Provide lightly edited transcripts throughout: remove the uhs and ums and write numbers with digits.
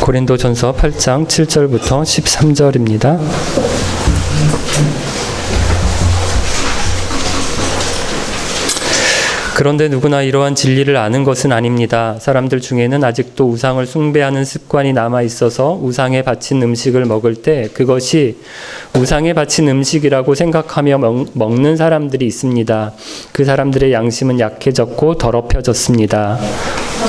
고린도전서 8장 7절부터 13절입니다. 그런데 누구나 이러한 진리를 아는 것은 아닙니다. 사람들 중에는 아직도 우상을 숭배하는 습관이 남아 있어서 우상에 바친 음식을 먹을 때 그것이 우상에 바친 음식이라고 생각하며 먹는 사람들이 있습니다. 그 사람들의 양심은 약해졌고 더럽혀졌습니다.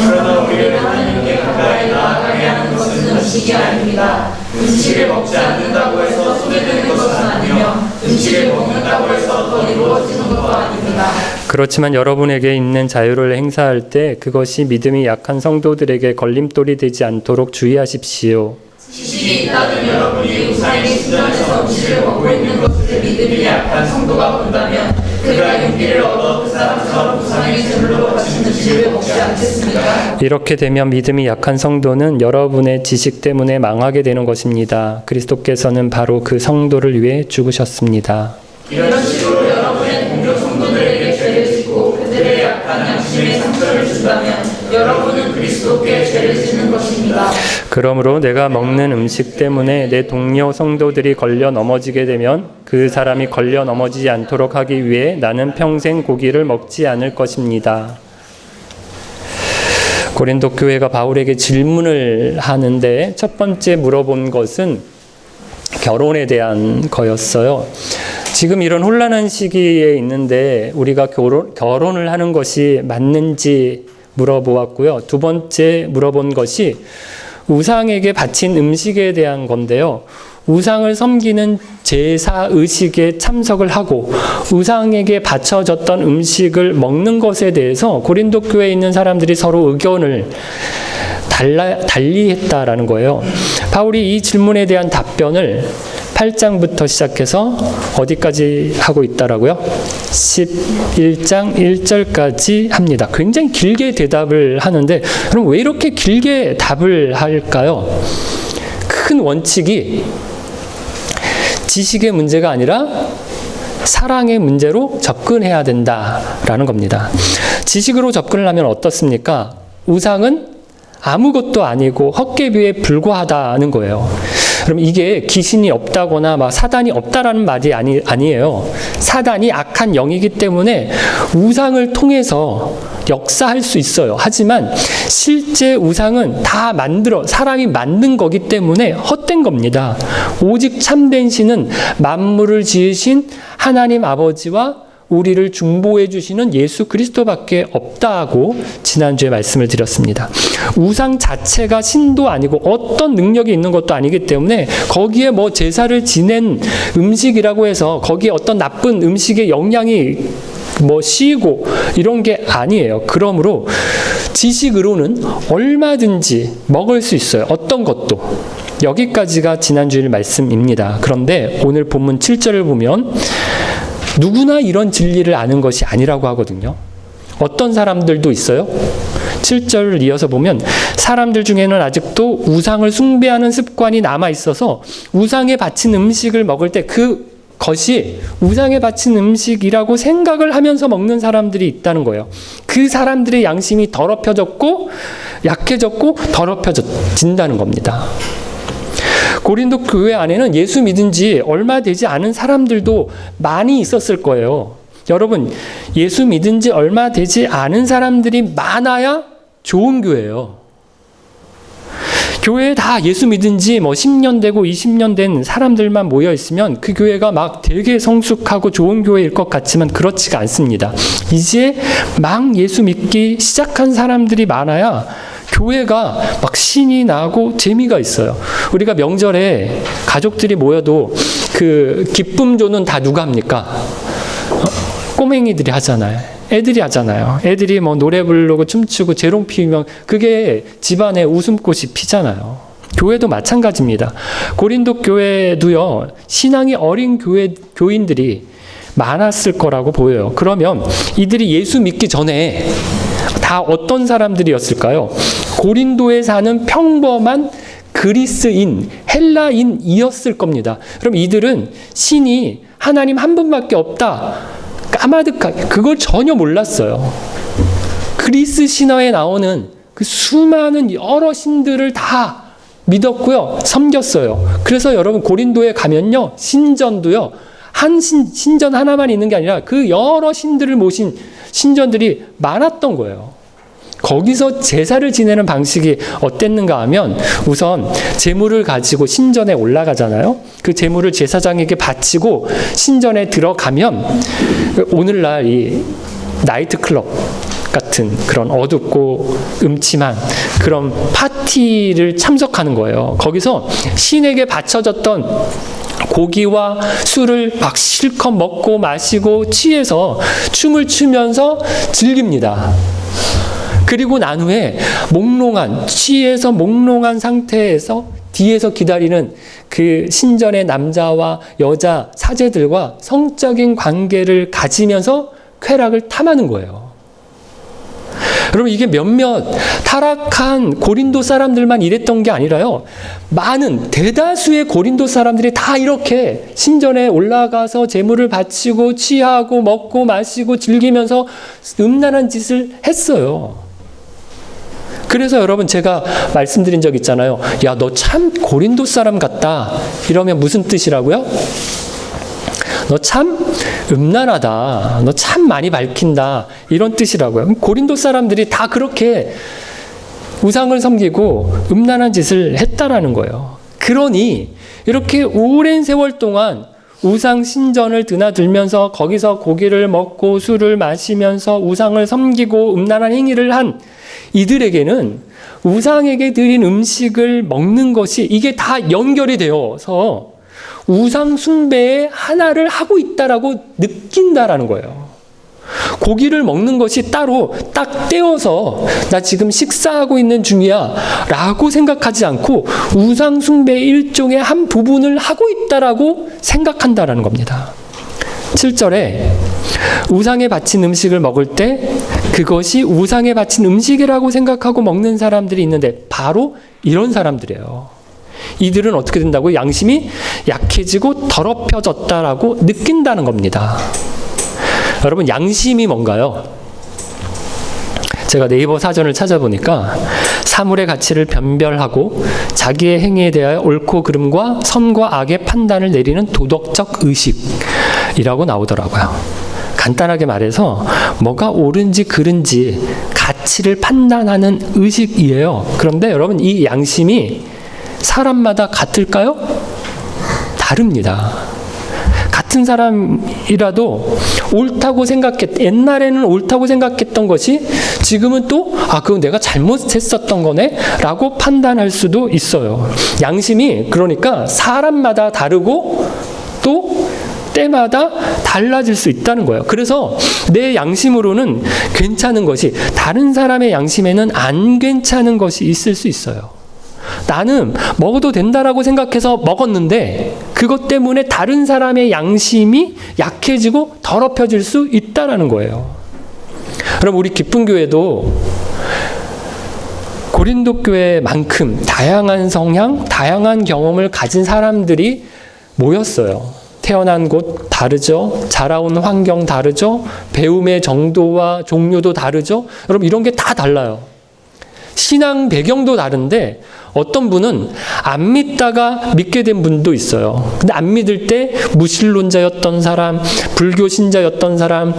그러나 우리는 하나님께 가까이 나아가게 하는 것은 음식이 아닙니다. 음식을 먹지 않는다고 해서 소외되는 것은 아니며 음식을 먹는다고 해서 더 이루어지는 것도 아닙니다. 그렇지만 여러분에게 있는 자유를 행사할 때 그것이 믿음이 약한 성도들에게 걸림돌이 되지 않도록 주의하십시오. 지식이 있다는 여러분이 우상의 신전에서 음식을 먹고 있는 것을 믿음이 약한 성도가 본다면 그가 용기를 얻어 그 사람처럼 우상의 제물로 바친 음식을 먹지 않겠습니까? 이렇게 되면 믿음이 약한 성도는 여러분의 지식 때문에 망하게 되는 것입니다. 그리스도께서는 바로 그 성도를 위해 죽으셨습니다. 이런 식으로 여러분의 동료 성도들에게 죄를 짓고 그들의 약한 양심에 상처를 준다면 여러분은 그리스도께 죄를 짓는 것입니다. 그러므로 내가 먹는 음식 때문에 내 동료 성도들이 걸려 넘어지게 되면 그 사람이 걸려 넘어지지 않도록 하기 위해 나는 평생 고기를 먹지 않을 것입니다. 고린도 교회가 바울에게 질문을 하는데 첫 번째 물어본 것은 결혼에 대한 거였어요. 지금 이런 혼란한 시기에 있는데 우리가 결혼을 하는 것이 맞는지 물어보았고요. 두 번째 물어본 것이 우상에게 바친 음식에 대한 건데요. 우상을 섬기는 제사 의식에 참석을 하고 우상에게 바쳐졌던 음식을 먹는 것에 대해서 고린도 교회에 있는 사람들이 서로 의견을 달리했다라는 거예요. 바울이 이 질문에 대한 답변을 8장부터 시작해서 어디까지 하고 있다라고요? 11장 1절까지 합니다. 굉장히 길게 대답을 하는데 그럼 왜 이렇게 길게 답을 할까요? 큰 원칙이 지식의 문제가 아니라 사랑의 문제로 접근해야 된다라는 겁니다. 지식으로 접근을 하면 어떻습니까? 우상은 아무것도 아니고 헛개비에 불과하다는 거예요. 그럼 이게 귀신이 없다거나 막 사단이 없다라는 말이 아니에요. 사단이 악한 영이기 때문에 우상을 통해서 역사할 수 있어요. 하지만 실제 우상은 다 사람이 만든 거기 때문에 헛된 겁니다. 오직 참된 신은 만물을 지으신 하나님 아버지와 우리를 중보해 주시는 예수 그리스도밖에 없다고 지난주에 말씀을 드렸습니다. 우상 자체가 신도 아니고 어떤 능력이 있는 것도 아니기 때문에 거기에 뭐 제사를 지낸 음식이라고 해서 거기에 어떤 나쁜 음식의 영향이 씌이고 이런 게 아니에요. 그러므로 지식으로는 얼마든지 먹을 수 있어요. 어떤 것도. 여기까지가 지난주의 말씀입니다. 그런데 오늘 본문 7절을 보면 누구나 이런 진리를 아는 것이 아니라고 하거든요. 어떤 사람들도 있어요. 7절을 이어서 보면 사람들 중에는 아직도 우상을 숭배하는 습관이 남아 있어서 우상에 바친 음식을 먹을 때 그것이 우상에 바친 음식이라고 생각을 하면서 먹는 사람들이 있다는 거예요. 그 사람들의 양심이 더럽혀졌고 약해졌고 더럽혀진다는 겁니다. 고린도 교회 안에는 예수 믿은 지 얼마 되지 않은 사람들도 많이 있었을 거예요. 여러분, 예수 믿은 지 얼마 되지 않은 사람들이 많아야 좋은 교회예요. 교회에 다 예수 믿은 지 10년 되고 20년 된 사람들만 모여 있으면 그 교회가 막 되게 성숙하고 좋은 교회일 것 같지만 그렇지가 않습니다. 이제 막 예수 믿기 시작한 사람들이 많아야 교회가 막 신이 나고 재미가 있어요. 우리가 명절에 가족들이 모여도 그 기쁨조는 다 누가 합니까? 꼬맹이들이 하잖아요. 애들이 하잖아요. 애들이 노래 부르고 춤추고 재롱 피우면 그게 집안에 웃음꽃이 피잖아요. 교회도 마찬가지입니다. 고린도 교회도요, 신앙이 어린 교인들이 많았을 거라고 보여요. 그러면 이들이 예수 믿기 전에 다 어떤 사람들이었을까요? 고린도에 사는 평범한 그리스인, 헬라인이었을 겁니다. 그럼 이들은 신이 하나님 한 분밖에 없다. 까마득하게 그걸 전혀 몰랐어요. 그리스 신화에 나오는 그 수많은 여러 신들을 다 믿었고요. 섬겼어요. 그래서 여러분 고린도에 가면요. 신전도요. 한 신전 하나만 있는 게 아니라 그 여러 신들을 모신 신전들이 많았던 거예요. 거기서 제사를 지내는 방식이 어땠는가 하면 우선 제물을 가지고 신전에 올라가잖아요. 그 제물을 제사장에게 바치고 신전에 들어가면 오늘날 이 나이트클럽 같은 그런 어둡고 음침한 그런 파티를 참석하는 거예요. 거기서 신에게 바쳐졌던 고기와 술을 막 실컷 먹고 마시고 취해서 춤을 추면서 즐깁니다. 그리고 난 후에 취해서 몽롱한 상태에서 뒤에서 기다리는 그 신전의 남자와 여자 사제들과 성적인 관계를 가지면서 쾌락을 탐하는 거예요. 여러분 이게 몇몇 타락한 고린도 사람들만 이랬던 게 아니라요. 많은 대다수의 고린도 사람들이 다 이렇게 신전에 올라가서 제물을 바치고 취하고 먹고 마시고 즐기면서 음란한 짓을 했어요. 그래서 여러분 제가 말씀드린 적 있잖아요. 야, 너 참 고린도 사람 같다. 이러면 무슨 뜻이라고요? 너 참 음란하다. 너 참 많이 밝힌다. 이런 뜻이라고요. 고린도 사람들이 다 그렇게 우상을 섬기고 음란한 짓을 했다라는 거예요. 그러니 이렇게 오랜 세월 동안 우상 신전을 드나들면서 거기서 고기를 먹고 술을 마시면서 우상을 섬기고 음란한 행위를 한 이들에게는 우상에게 드린 음식을 먹는 것이 이게 다 연결이 되어서 우상 숭배의 하나를 하고 있다라고 느낀다라는 거예요. 고기를 먹는 것이 따로 딱 떼어서 나 지금 식사하고 있는 중이야 라고 생각하지 않고 우상 숭배의 일종의 한 부분을 하고 있다라고 생각한다라는 겁니다. 7절에 우상에 바친 음식을 먹을 때 그것이 우상에 바친 음식이라고 생각하고 먹는 사람들이 있는데 바로 이런 사람들이에요. 이들은 어떻게 된다고? 양심이 약해지고 더럽혀졌다라고 느낀다는 겁니다. 여러분 양심이 뭔가요? 제가 네이버 사전을 찾아보니까 사물의 가치를 변별하고 자기의 행위에 대하여 옳고 그름과 선과 악의 판단을 내리는 도덕적 의식이라고 나오더라고요. 간단하게 말해서 뭐가 옳은지 그른지 가치를 판단하는 의식이에요. 그런데 여러분 이 양심이 사람마다 같을까요? 다릅니다. 같은 사람이라도 옛날에는 옳다고 생각했던 것이 지금은 또 그건 내가 잘못했었던 거네 라고 판단할 수도 있어요. 양심이 그러니까 사람마다 다르고 또 때마다 달라질 수 있다는 거예요. 그래서 내 양심으로는 괜찮은 것이 다른 사람의 양심에는 안 괜찮은 것이 있을 수 있어요. 나는 먹어도 된다라고 생각해서 먹었는데 그것 때문에 다른 사람의 양심이 약해지고 더럽혀질 수 있다라는 거예요. 여러분 우리 기쁜 교회도 고린도 교회만큼 다양한 성향, 다양한 경험을 가진 사람들이 모였어요. 태어난 곳 다르죠. 자라온 환경 다르죠. 배움의 정도와 종류도 다르죠. 여러분 이런 게 다 달라요. 신앙 배경도 다른데 어떤 분은 안 믿다가 믿게 된 분도 있어요. 근데 안 믿을 때 무신론자였던 사람, 불교 신자였던 사람,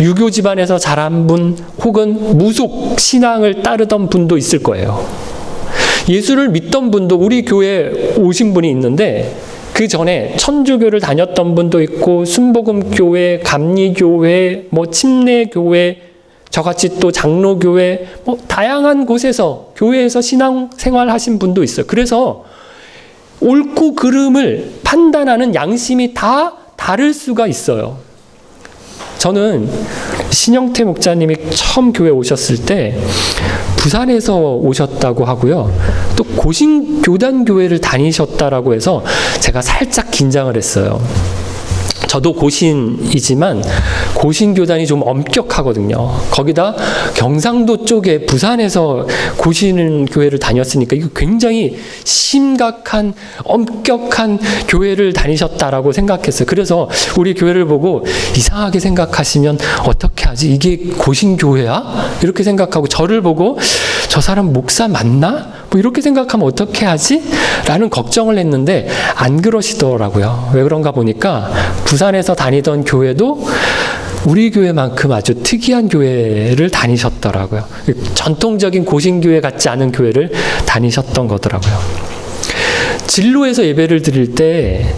유교 집안에서 자란 분, 혹은 무속 신앙을 따르던 분도 있을 거예요. 예수를 믿던 분도 우리 교회에 오신 분이 있는데 그 전에 천주교를 다녔던 분도 있고 순복음교회, 감리교회, 침례교회, 저같이 또 장로교회, 다양한 곳에서 교회에서 신앙생활 하신 분도 있어요. 그래서 옳고 그름을 판단하는 양심이 다 다를 수가 있어요. 저는 신영태 목사님이 처음 교회 오셨을 때 부산에서 오셨다고 하고요. 또 고신교단교회를 다니셨다라고 해서 제가 살짝 긴장을 했어요. 저도 고신이지만 고신교단이 좀 엄격하거든요. 거기다 경상도 쪽에 부산에서 고신 교회를 다녔으니까 이거 굉장히 심각한 엄격한 교회를 다니셨다라고 생각했어요. 그래서 우리 교회를 보고 이상하게 생각하시면 어떻게 하지? 이게 고신교회야? 이렇게 생각하고 저를 보고 저 사람 목사 맞나? 뭐 이렇게 생각하면 어떻게 하지? 라는 걱정을 했는데 안 그러시더라고요. 왜 그런가 보니까 부산에서 다니던 교회도 우리 교회만큼 아주 특이한 교회를 다니셨더라고요. 전통적인 고신교회 같지 않은 교회를 다니셨던 거더라고요. 진로에서 예배를 드릴 때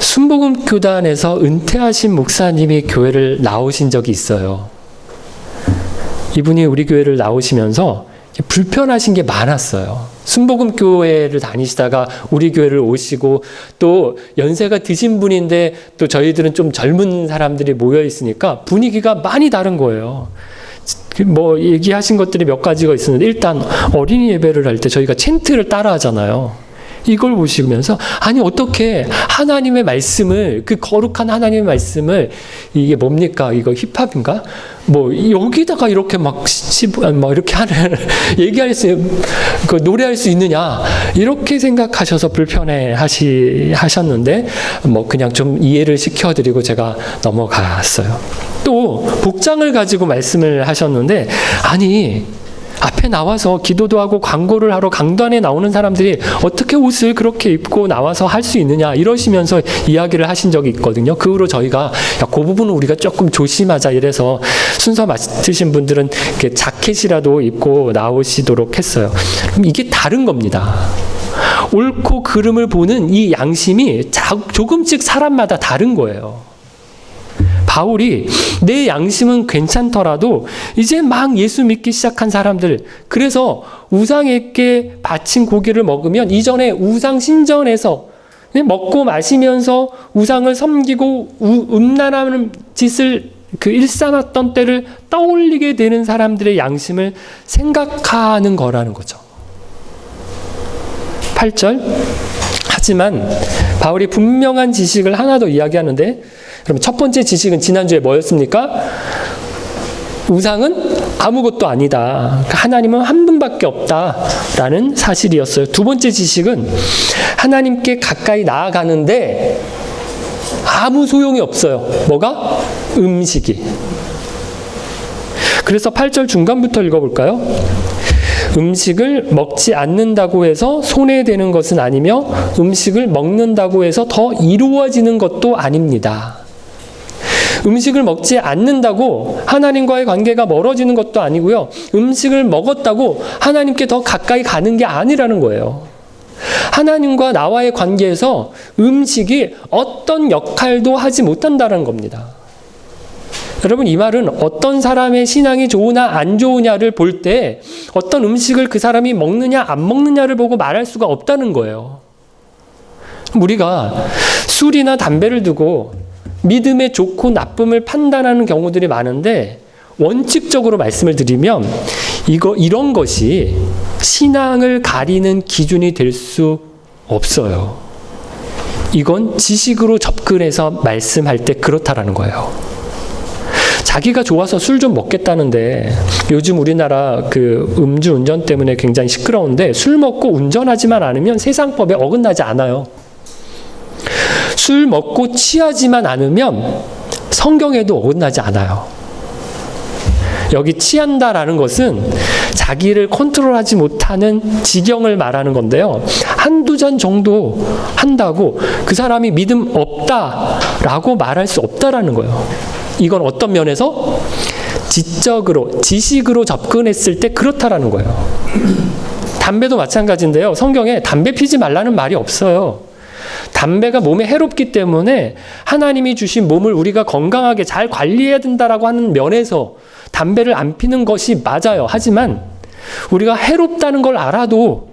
순복음교단에서 은퇴하신 목사님이 교회를 나오신 적이 있어요. 이분이 우리 교회를 나오시면서 불편하신 게 많았어요. 순복음교회를 다니시다가 우리 교회를 오시고 또 연세가 드신 분인데 또 저희들은 좀 젊은 사람들이 모여 있으니까 분위기가 많이 다른 거예요. 뭐 얘기하신 것들이 몇 가지가 있었는데 일단 어린이 예배를 할 때 저희가 챈트를 따라 하잖아요. 이걸 보시면서 아니 어떻게 하나님의 말씀을 그 거룩한 하나님의 말씀을 이게 뭡니까 이거 힙합인가 뭐 여기다가 이렇게 막 이렇게 하는 얘기할 수 그 노래할 수 있느냐 이렇게 생각하셔서 불편해 하셨는데 뭐 그냥 좀 이해를 시켜드리고 제가 넘어갔어요. 또 복장을 가지고 말씀을 하셨는데 아니 앞에 나와서 기도도 하고 광고를 하러 강단에 나오는 사람들이 어떻게 옷을 그렇게 입고 나와서 할 수 있느냐 이러시면서 이야기를 하신 적이 있거든요. 그 후로 저희가 야, 그 부분은 우리가 조금 조심하자 이래서 순서 맡으신 분들은 이렇게 자켓이라도 입고 나오시도록 했어요. 그럼 이게 다른 겁니다. 옳고 그름을 보는 이 양심이 조금씩 사람마다 다른 거예요. 바울이 내 양심은 괜찮더라도 이제 막 예수 믿기 시작한 사람들, 그래서 우상에게 바친 고기를 먹으면 이전에 우상 신전에서 먹고 마시면서 우상을 섬기고 음란한 짓을 일삼았던 때를 떠올리게 되는 사람들의 양심을 생각하는 거라는 거죠. 8절. 하지만 바울이 분명한 지식을 하나 더 이야기하는데, 그럼 첫 번째 지식은 지난주에 뭐였습니까? 우상은 아무것도 아니다. 하나님은 한 분밖에 없다라는 사실이었어요. 두 번째 지식은 하나님께 가까이 나아가는데 아무 소용이 없어요. 뭐가? 음식이. 그래서 8절 중간부터 읽어볼까요? 음식을 먹지 않는다고 해서 손해되는 것은 아니며 음식을 먹는다고 해서 더 이루어지는 것도 아닙니다. 음식을 먹지 않는다고 하나님과의 관계가 멀어지는 것도 아니고요. 음식을 먹었다고 하나님께 더 가까이 가는 게 아니라는 거예요. 하나님과 나와의 관계에서 음식이 어떤 역할도 하지 못한다는 겁니다. 여러분, 이 말은 어떤 사람의 신앙이 좋으나 안 좋으냐를 볼 때 어떤 음식을 그 사람이 먹느냐 안 먹느냐를 보고 말할 수가 없다는 거예요. 우리가 술이나 담배를 두고 믿음의 좋고 나쁨을 판단하는 경우들이 많은데, 원칙적으로 말씀을 드리면 이런 것이 신앙을 가리는 기준이 될 수 없어요. 이건 지식으로 접근해서 말씀할 때 그렇다라는 거예요. 자기가 좋아서 술 좀 먹겠다는데, 요즘 우리나라 그 음주운전 때문에 굉장히 시끄러운데, 술 먹고 운전하지만 않으면 세상법에 어긋나지 않아요. 술 먹고 취하지만 않으면 성경에도 어긋나지 않아요. 여기 취한다라는 것은 자기를 컨트롤하지 못하는 지경을 말하는 건데요. 한두 잔 정도 한다고 그 사람이 믿음 없다라고 말할 수 없다라는 거예요. 이건 어떤 면에서? 지적으로, 지식으로 접근했을 때 그렇다라는 거예요. 담배도 마찬가지인데요. 성경에 담배 피지 말라는 말이 없어요. 담배가 몸에 해롭기 때문에 하나님이 주신 몸을 우리가 건강하게 잘 관리해야 된다라고 하는 면에서 담배를 안 피는 것이 맞아요. 하지만 우리가 해롭다는 걸 알아도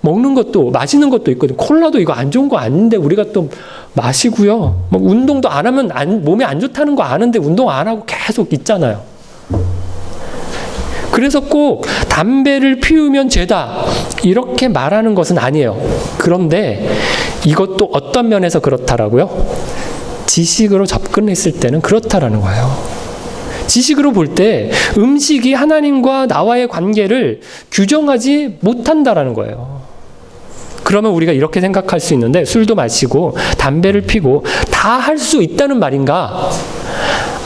먹는 것도, 마시는 것도 있거든요. 콜라도 이거 안 좋은 거 아닌데 우리가 또 마시고요. 뭐 운동도 안 하면 몸에 안 좋다는 거 아는데 운동 안 하고 계속 있잖아요. 그래서 꼭 담배를 피우면 죄다 이렇게 말하는 것은 아니에요. 그런데 이것도 어떤 면에서 그렇다라고요? 지식으로 접근했을 때는 그렇다라는 거예요. 지식으로 볼 때 음식이 하나님과 나와의 관계를 규정하지 못한다라는 거예요. 그러면 우리가 이렇게 생각할 수 있는데, 술도 마시고 담배를 피고 다 할 수 있다는 말인가?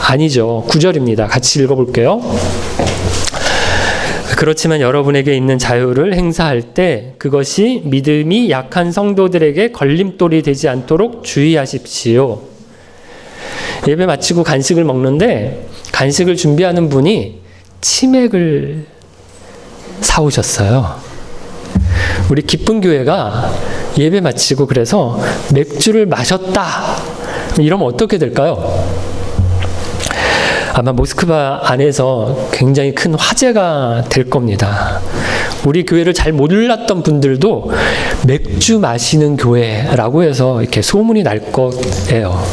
아니죠. 9절입니다. 같이 읽어볼게요. 그렇지만 여러분에게 있는 자유를 행사할 때 그것이 믿음이 약한 성도들에게 걸림돌이 되지 않도록 주의하십시오. 예배 마치고 간식을 먹는데 간식을 준비하는 분이 치맥을 사오셨어요. 우리 기쁜 교회가 예배 마치고 그래서 맥주를 마셨다. 이러면 어떻게 될까요? 아마 모스크바 안에서 굉장히 큰 화제가 될 겁니다. 우리 교회를 잘 몰랐던 분들도 맥주 마시는 교회라고 해서 이렇게 소문이 날 거예요.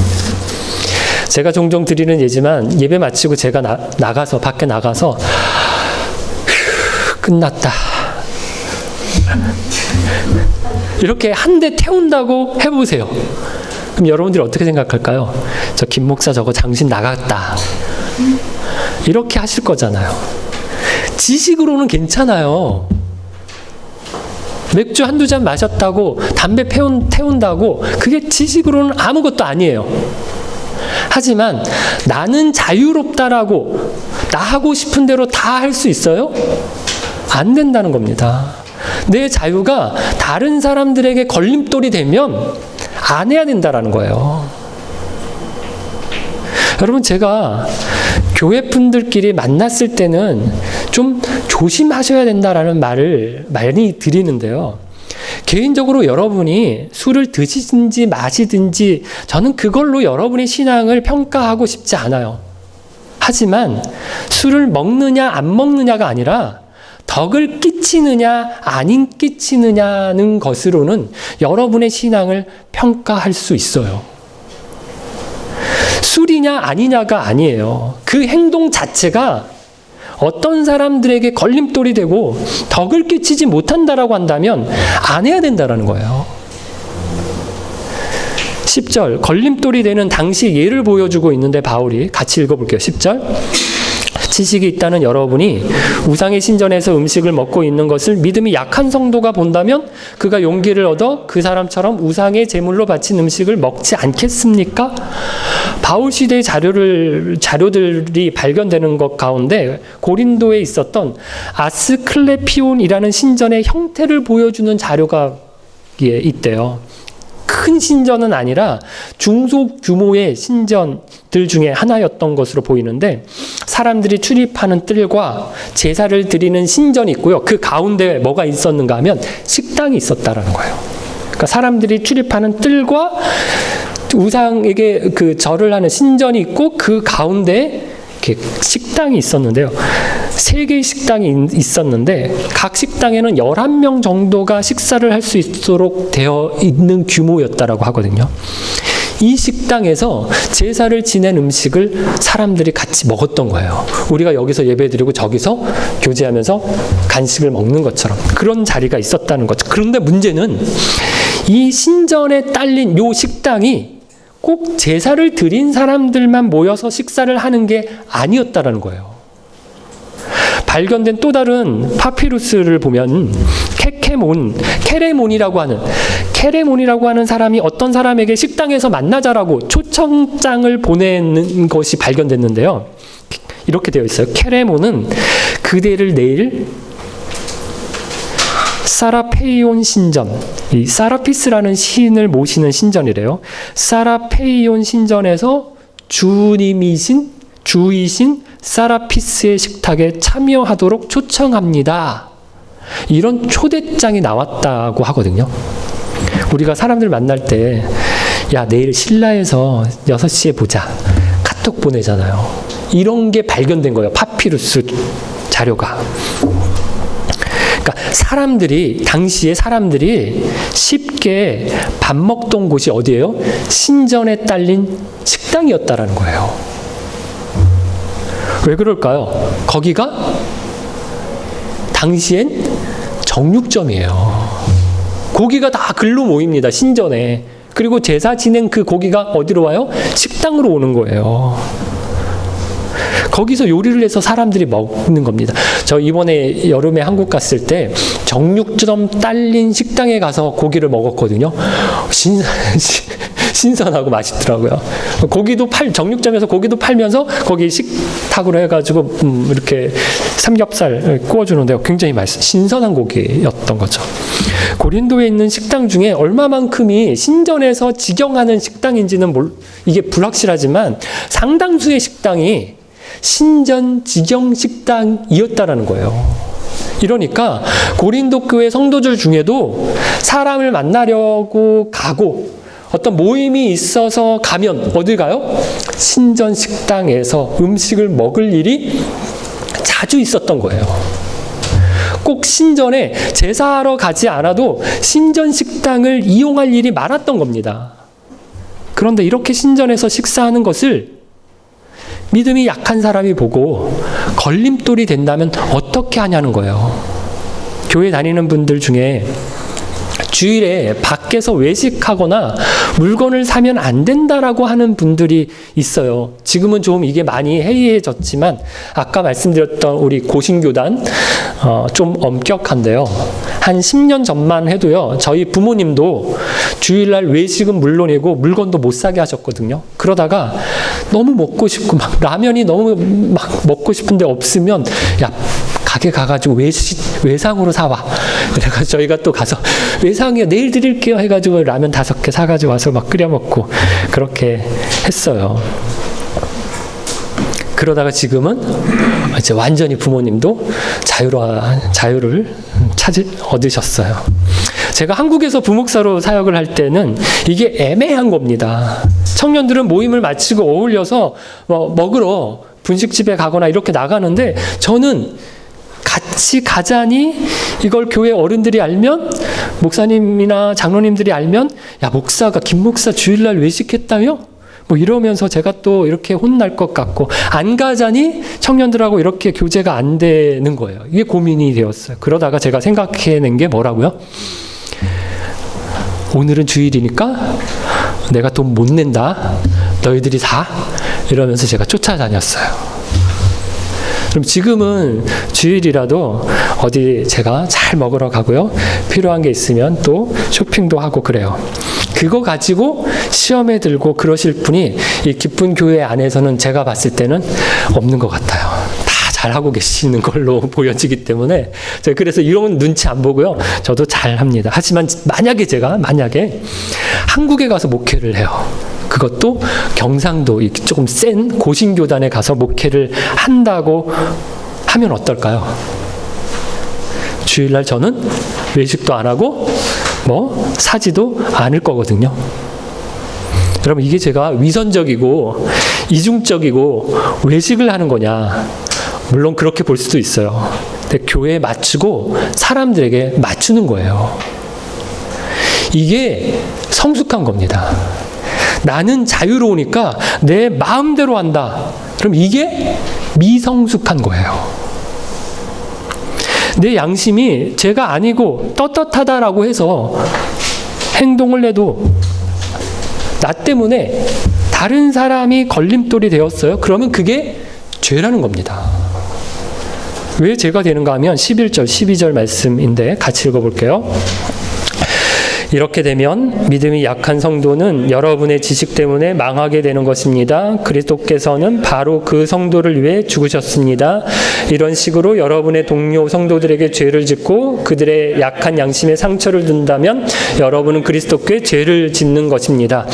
제가 종종 드리는 예지만 예배 마치고 제가 밖에 나가서 끝났다. 이렇게 한 대 태운다고 해보세요. 그럼 여러분들이 어떻게 생각할까요? 저 김 목사 저거 장신 나갔다. 이렇게 하실 거잖아요. 지식으로는 괜찮아요. 맥주 한두 잔 마셨다고 담배 태운다고 그게 지식으로는 아무것도 아니에요. 하지만 나는 자유롭다라고 나 하고 싶은 대로 다 할 수 있어요? 안 된다는 겁니다. 내 자유가 다른 사람들에게 걸림돌이 되면 안 해야 된다라는 거예요. 여러분, 제가 교회 분들끼리 만났을 때는 좀 조심하셔야 된다라는 말을 많이 드리는데요. 개인적으로 여러분이 술을 드시든지 마시든지 저는 그걸로 여러분의 신앙을 평가하고 싶지 않아요. 하지만 술을 먹느냐 안 먹느냐가 아니라 덕을 끼치느냐 안 끼치느냐는 것으로는 여러분의 신앙을 평가할 수 있어요. 술이냐 아니냐가 아니에요. 그 행동 자체가 어떤 사람들에게 걸림돌이 되고 덕을 끼치지 못한다라고 한다면 안 해야 된다라는 거예요. 10절, 걸림돌이 되는 당시 예를 보여주고 있는데 바울이 같이 읽어볼게요. 10절. 지식이 있다는 여러분이 우상의 신전에서 음식을 먹고 있는 것을 믿음이 약한 성도가 본다면 그가 용기를 얻어 그 사람처럼 우상의 제물로 바친 음식을 먹지 않겠습니까? 바울 시대의 자료들이 발견되는 것 가운데 고린도에 있었던 아스클레피온이라는 신전의 형태를 보여주는 자료가 있대요. 큰 신전은 아니라 중소규모의 신전들 중에 하나였던 것으로 보이는데 사람들이 출입하는 뜰과 제사를 드리는 신전이 있고요. 그 가운데 뭐가 있었는가 하면 식당이 있었다라는 거예요. 그러니까 사람들이 출입하는 뜰과 우상에게 그 절을 하는 신전이 있고 그 가운데 이렇게 식당이 있었는데요. 3개의 식당이 있었는데 각 식당에는 11명 정도가 식사를 할 수 있도록 되어 있는 규모였다라고 하거든요. 이 식당에서 제사를 지낸 음식을 사람들이 같이 먹었던 거예요. 우리가 여기서 예배드리고 저기서 교제하면서 간식을 먹는 것처럼 그런 자리가 있었다는 거죠. 그런데 문제는 이 신전에 딸린 요 식당이 꼭 제사를 드린 사람들만 모여서 식사를 하는 게 아니었다라는 거예요. 발견된 또 다른 파피루스를 보면 케레몬이라고 하는 사람이 어떤 사람에게 식당에서 만나자라고 초청장을 보내는 것이 발견됐는데요. 이렇게 되어 있어요. 케레몬은 그대를 내일 사라페이온 신전, 이 사라피스라는 시인을 모시는 신전이래요. 사라페이온 신전에서 주이신 사라피스의 식탁에 참여하도록 초청합니다. 이런 초대장이 나왔다고 하거든요. 우리가 사람들 만날 때 야, 내일 신라에서 6시에 보자. 카톡 보내잖아요. 이런 게 발견된 거예요. 파피루스 자료가. 그러니까 당시에 사람들이 쉽게 밥 먹던 곳이 어디예요? 신전에 딸린 식당이었다라는 거예요. 왜 그럴까요? 거기가 당시엔 정육점이에요. 고기가 다 글로 모입니다. 신전에. 그리고 제사 지낸 그 고기가 어디로 와요? 식당으로 오는 거예요. 거기서 요리를 해서 사람들이 먹는 겁니다. 저 이번에 여름에 한국 갔을 때 신선하고 맛있더라고요. 정육점에서 고기도 팔면서 거기 식탁으로 해가지고 이렇게 삼겹살 구워주는데 굉장히 신선한 고기였던 거죠. 고린도에 있는 식당 중에 얼마만큼이 신전에서 직영하는 식당인지는 이게 불확실하지만 상당수의 식당이 신전 직영 식당이었다라는 거예요. 이러니까 고린도 교회 성도들 중에도 사람을 만나려고 가고 어떤 모임이 있어서 가면 어딜 가요? 신전 식당에서 음식을 먹을 일이 자주 있었던 거예요. 꼭 신전에 제사하러 가지 않아도 신전 식당을 이용할 일이 많았던 겁니다. 그런데 이렇게 신전에서 식사하는 것을 믿음이 약한 사람이 보고 걸림돌이 된다면 어떻게 하냐는 거예요. 교회 다니는 분들 중에 주일에 밖에서 외식하거나 물건을 사면 안 된다라고 하는 분들이 있어요. 지금은 좀 이게 많이 해이해졌지만 아까 말씀드렸던 우리 고신교단 좀 엄격한데요. 한 10년 전만 해도요. 저희 부모님도 주일날 외식은 물론이고 물건도 못 사게 하셨거든요. 그러다가 너무 먹고 싶고 막 라면이 너무 막 먹고 싶은데 없으면 야 가게 가가지고 외상으로 사와. 그래가지고 저희가 또 가서 외상이요 내일 드릴게요 해가지고 라면 5개 사가지고 와서 막 끓여 먹고 그렇게 했어요. 그러다가 지금은 이제 완전히 부모님도 자유를 얻으셨어요. 제가 한국에서 부목사로 사역을 할 때는 이게 애매한 겁니다. 청년들은 모임을 마치고 어울려서 먹으러 분식집에 가거나 이렇게 나가는데 저는 같이 가자니 이걸 교회 어른들이 알면 목사님이나 장로님들이 알면 야 목사가 김 목사 주일날 외식했다며? 뭐 이러면서 제가 또 이렇게 혼날 것 같고 안 가자니 청년들하고 이렇게 교제가 안 되는 거예요. 이게 고민이 되었어요. 그러다가 제가 생각해낸 게 뭐라고요? 오늘은 주일이니까 내가 돈 못 낸다. 너희들이 사. 이러면서 제가 쫓아다녔어요. 그럼 지금은 주일이라도 어디 제가 잘 먹으러 가고요. 필요한 게 있으면 또 쇼핑도 하고 그래요. 그거 가지고 시험에 들고 그러실 분이 이 기쁜 교회 안에서는 제가 봤을 때는 없는 것 같아요. 다 잘하고 계시는 걸로 보여지기 때문에 제가 그래서 이런 눈치 안 보고요. 저도 잘합니다. 하지만 만약에 한국에 가서 목회를 해요. 그것도 경상도 조금 센 고신교단에 가서 목회를 한다고 하면 어떨까요? 주일날 저는 외식도 안 하고 사지도 않을 거거든요. 여러분 이게 제가 위선적이고 이중적이고 외식을 하는 거냐? 물론 그렇게 볼 수도 있어요. 근데 교회에 맞추고 사람들에게 맞추는 거예요. 이게 성숙한 겁니다. 나는 자유로우니까 내 마음대로 한다. 그럼 이게 미성숙한 거예요. 내 양심이 제가 아니고 떳떳하다라고 해서 행동을 해도 나 때문에 다른 사람이 걸림돌이 되었어요. 그러면 그게 죄라는 겁니다. 왜 죄가 되는가 하면 11절, 12절 말씀인데 같이 읽어볼게요. 이렇게 되면 믿음이 약한 성도는 여러분의 지식 때문에 망하게 되는 것입니다. 그리스도께서는 바로 그 성도를 위해 죽으셨습니다. 이런 식으로 여러분의 동료 성도들에게 죄를 짓고 그들의 약한 양심에 상처를 준다면 여러분은 그리스도께 죄를 짓는 것입니다.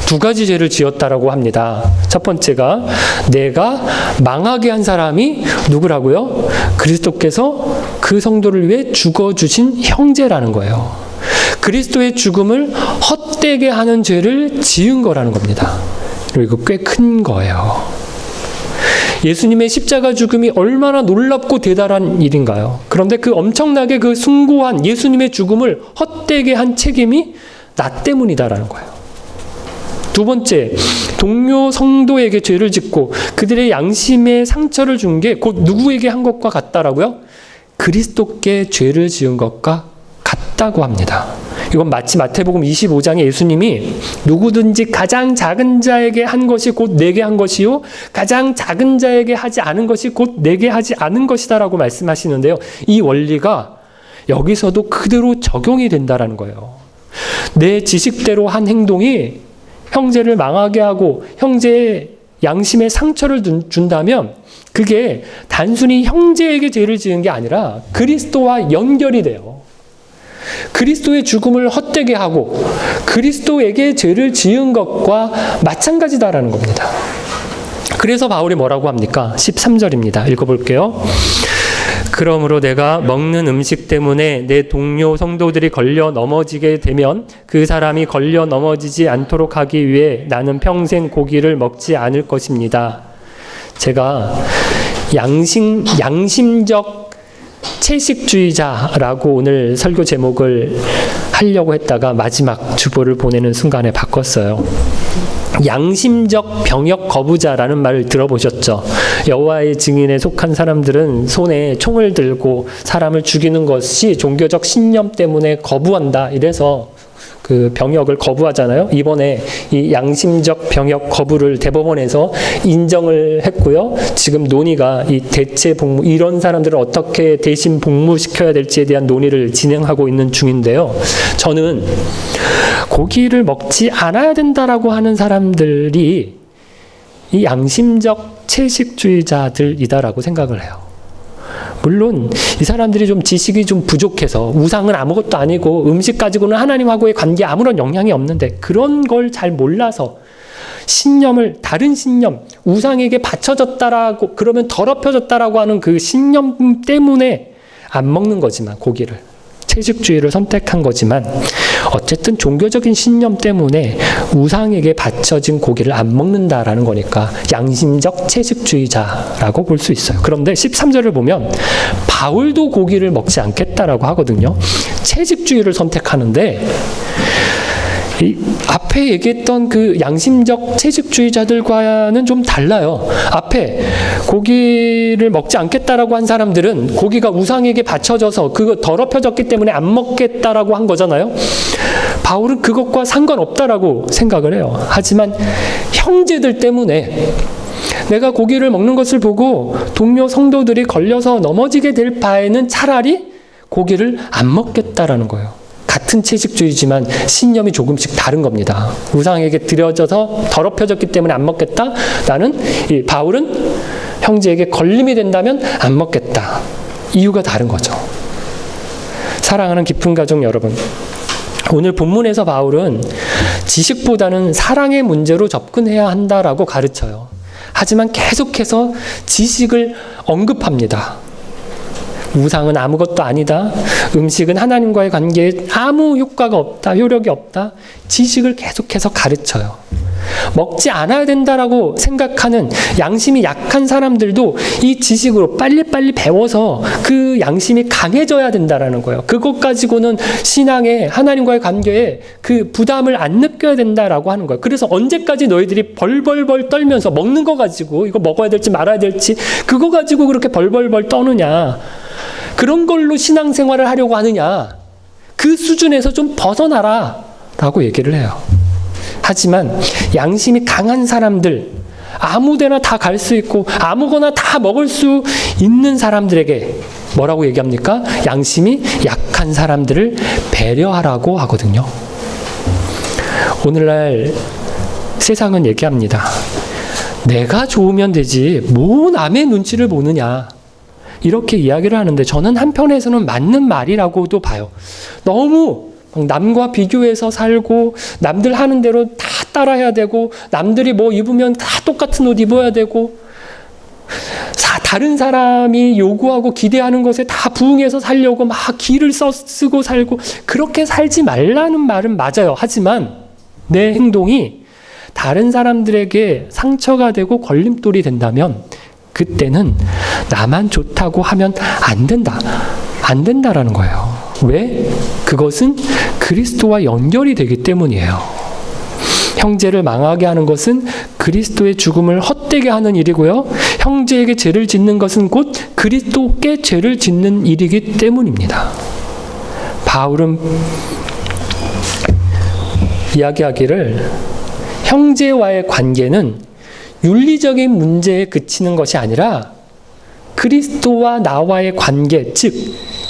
2가지 죄를 지었다라고 합니다. 첫 번째가 내가 망하게 한 사람이 누구라고요? 그리스도께서 그 성도를 위해 죽어주신 형제라는 거예요. 그리스도의 죽음을 헛되게 하는 죄를 지은 거라는 겁니다. 그리고 꽤 큰 거예요. 예수님의 십자가 죽음이 얼마나 놀랍고 대단한 일인가요? 그런데 그 엄청나게 그 숭고한 예수님의 죽음을 헛되게 한 책임이 나 때문이다라는 거예요. 2번째, 동료 성도에게 죄를 짓고 그들의 양심에 상처를 준 게 곧 누구에게 한 것과 같다라고요? 그리스도께 죄를 지은 것과 같다고 합니다. 이건 마치 마태복음 25장에 예수님이 누구든지 가장 작은 자에게 한 것이 곧 내게 한 것이요 가장 작은 자에게 하지 않은 것이 곧 내게 하지 않은 것이다라고 말씀하시는데요. 이 원리가 여기서도 그대로 적용이 된다라는 거예요. 내 지식대로 한 행동이 형제를 망하게 하고 형제의 양심에 상처를 준다면 그게 단순히 형제에게 죄를 지은 게 아니라 그리스도와 연결이 돼요. 그리스도의 죽음을 헛되게 하고 그리스도에게 죄를 지은 것과 마찬가지다라는 겁니다. 그래서 바울이 뭐라고 합니까? 13절입니다. 읽어볼게요. 그러므로 내가 먹는 음식 때문에 내 동료 성도들이 걸려 넘어지게 되면 그 사람이 걸려 넘어지지 않도록 하기 위해 나는 평생 고기를 먹지 않을 것입니다. 제가 양심적 채식주의자라고 오늘 설교 제목을 하려고 했다가 마지막 주보를 보내는 순간에 바꿨어요. 양심적 병역 거부자라는 말을 들어보셨죠? 여호와의 증인에 속한 사람들은 손에 총을 들고 사람을 죽이는 것이 종교적 신념 때문에 거부한다. 이래서 그 병역을 거부하잖아요. 이번에 이 양심적 병역 거부를 대법원에서 인정을 했고요. 지금 논의가 이 대체 복무, 이런 사람들을 어떻게 대신 복무시켜야 될지에 대한 논의를 진행하고 있는 중인데요. 저는 고기를 먹지 않아야 된다라고 하는 사람들이 이 양심적 채식주의자들이다라고 생각을 해요. 물론 이 사람들이 좀 지식이 좀 부족해서 우상은 아무것도 아니고 음식 가지고는 하나님하고의 관계에 아무런 영향이 없는데 그런 걸 잘 몰라서 신념을 다른 신념, 우상에게 바쳐졌다라고 그러면 더럽혀졌다라고 하는 그 신념 때문에 안 먹는 거지만 고기를 채식주의를 선택한 거지만 어쨌든 종교적인 신념 때문에 우상에게 바쳐진 고기를 안 먹는다라는 거니까 양심적 채식주의자라고 볼 수 있어요. 그런데 13절을 보면 바울도 고기를 먹지 않겠다라고 하거든요. 채식주의를 선택하는데 이 앞에 얘기했던 그 양심적 채식주의자들과는 좀 달라요. 앞에 고기를 먹지 않겠다라고 한 사람들은 고기가 우상에게 바쳐져서 그거 더럽혀졌기 때문에 안 먹겠다라고 한 거잖아요. 바울은 그것과 상관없다라고 생각을 해요. 하지만 형제들 때문에 내가 고기를 먹는 것을 보고 동료 성도들이 걸려서 넘어지게 될 바에는 차라리 고기를 안 먹겠다라는 거예요. 같은 채식주의지만 신념이 조금씩 다른 겁니다. 우상에게 들여져서 더럽혀졌기 때문에 안 먹겠다. 나는 이 바울은 형제에게 걸림이 된다면 안 먹겠다. 이유가 다른 거죠. 사랑하는 깊은 가족 여러분, 오늘 본문에서 바울은 지식보다는 사랑의 문제로 접근해야 한다라고 가르쳐요. 하지만 계속해서 지식을 언급합니다. 우상은 아무것도 아니다. 음식은 하나님과의 관계에 아무 효과가 없다. 효력이 없다. 지식을 계속해서 가르쳐요. 먹지 않아야 된다라고 생각하는 양심이 약한 사람들도 이 지식으로 빨리빨리 배워서 그 양심이 강해져야 된다라는 거예요. 그것 가지고는 신앙에 하나님과의 관계에 그 부담을 안 느껴야 된다라고 하는 거예요. 그래서 언제까지 너희들이 벌벌벌 떨면서 먹는 거 가지고 이거 먹어야 될지 말아야 될지 그거 가지고 그렇게 벌벌벌 떠느냐. 그런 걸로 신앙생활을 하려고 하느냐. 그 수준에서 좀 벗어나라 라고 얘기를 해요. 하지만 양심이 강한 사람들, 아무데나 다 갈 수 있고 아무거나 다 먹을 수 있는 사람들에게 뭐라고 얘기합니까? 양심이 약한 사람들을 배려하라고 하거든요. 오늘날 세상은 얘기합니다. 내가 좋으면 되지 뭐 남의 눈치를 보느냐. 이렇게 이야기를 하는데 저는 한편에서는 맞는 말이라고도 봐요. 너무 남과 비교해서 살고 남들 하는 대로 다 따라해야 되고 남들이 뭐 입으면 다 똑같은 옷 입어야 되고 다른 사람이 요구하고 기대하는 것에 다 부응해서 살려고 막 기를 쓰고 살고 그렇게 살지 말라는 말은 맞아요. 하지만 내 행동이 다른 사람들에게 상처가 되고 걸림돌이 된다면 그때는 나만 좋다고 하면 안 된다. 안 된다라는 거예요. 왜? 그것은 그리스도와 연결이 되기 때문이에요. 형제를 망하게 하는 것은 그리스도의 죽음을 헛되게 하는 일이고요. 형제에게 죄를 짓는 것은 곧 그리스도께 죄를 짓는 일이기 때문입니다. 바울은 이야기하기를 형제와의 관계는 윤리적인 문제에 그치는 것이 아니라 그리스도와 나와의 관계, 즉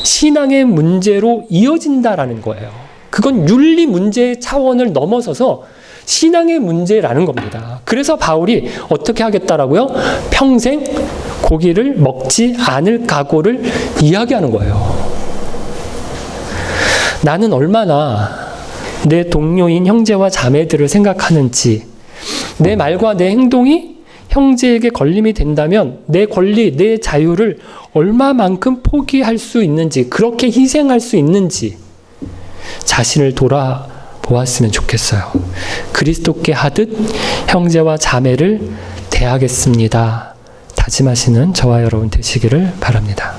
신앙의 문제로 이어진다라는 거예요. 그건 윤리 문제 차원을 넘어서서 신앙의 문제라는 겁니다. 그래서 바울이 어떻게 하겠다라고요? 평생 고기를 먹지 않을 각오를 이야기하는 거예요. 나는 얼마나 내 동료인 형제와 자매들을 생각하는지, 내 말과 내 행동이 형제에게 걸림이 된다면 내 권리, 내 자유를 얼마만큼 포기할 수 있는지, 그렇게 희생할 수 있는지 자신을 돌아보았으면 좋겠어요. 그리스도께 하듯 형제와 자매를 대하겠습니다. 다짐하시는 저와 여러분 되시기를 바랍니다.